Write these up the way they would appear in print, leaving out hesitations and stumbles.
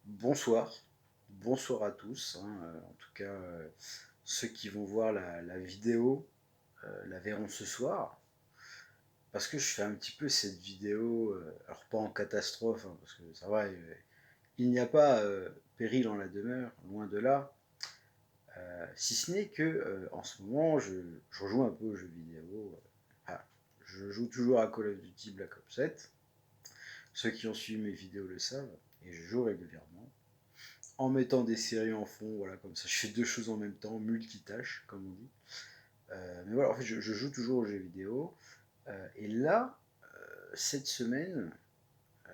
Bonsoir, bonsoir à tous, hein, en tout cas ceux qui vont voir la vidéo la verront ce soir, parce que je fais un petit peu cette vidéo, alors pas en catastrophe, hein, parce que ça va, il n'y a pas péril en la demeure, loin de là, si ce n'est que en ce moment je rejoue un peu aux jeux vidéo, je joue toujours à Call of Duty Black Ops 7, ceux qui ont suivi mes vidéos le savent, et je joue régulièrement en mettant des séries en fond, voilà, comme ça je fais deux choses en même temps, multitâche, comme on dit. Mais voilà, en fait, je joue toujours aux jeux vidéo. Et là, cette semaine, euh,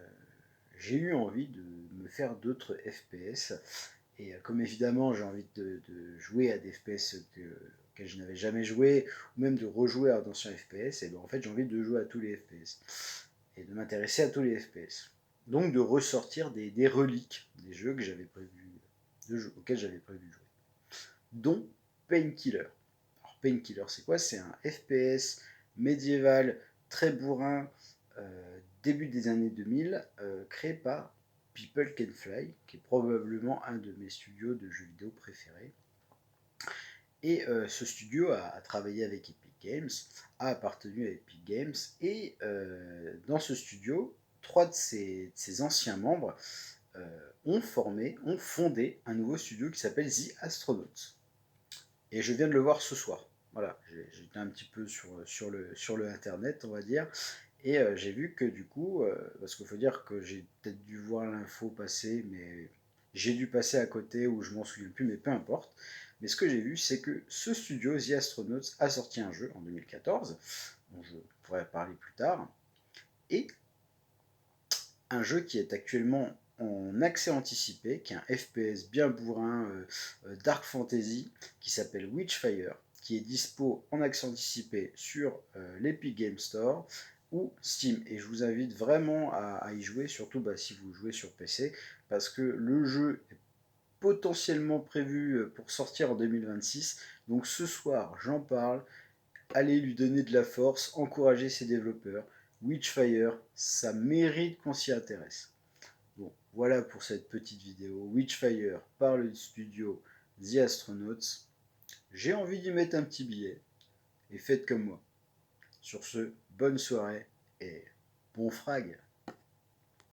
j'ai eu envie de me faire d'autres FPS. Et comme évidemment, j'ai envie de jouer à des FPS auxquels je n'avais jamais joué, ou même de rejouer à d'anciens FPS, et ben en fait, j'ai envie de jouer à tous les FPS. Et de m'intéresser à tous les FPS. Donc de ressortir des reliques, des jeux que j'avais prévu, auxquels j'avais prévu de jouer. Dont Painkiller. Alors Painkiller, c'est quoi? C'est un FPS médiéval très bourrin, début des années 2000, créé par People Can Fly, qui est probablement un de mes studios de jeux vidéo préférés. Et ce studio a travaillé avec Epic Games, a appartenu à Epic Games, et dans ce studio, trois de ses anciens membres ont fondé un nouveau studio qui s'appelle The Astronauts. Et je viens de le voir ce soir. Voilà, j'étais un petit peu sur le internet, on va dire, et j'ai vu que du coup, parce qu'il faut dire que j'ai peut-être dû voir l'info passer, mais j'ai dû passer à côté ou je m'en souviens plus, mais peu importe. Mais ce que j'ai vu, c'est que ce studio, The Astronauts, a sorti un jeu en 2014, dont je pourrais parler plus tard, et un jeu qui est actuellement en accès anticipé, qui est un FPS bien bourrin, Dark Fantasy, qui s'appelle Witchfire, qui est dispo en accès anticipé sur l'Epic Game Store ou Steam. Et je vous invite vraiment à y jouer, surtout si vous jouez sur PC, parce que le jeu est potentiellement prévu pour sortir en 2026. Donc ce soir, j'en parle. Allez lui donner de la force, encourager ses développeurs. Witchfire, ça mérite qu'on s'y intéresse. Bon, voilà pour cette petite vidéo. Witchfire par le studio The Astronauts. J'ai envie d'y mettre un petit billet. Et faites comme moi. Sur ce, bonne soirée et bon frag.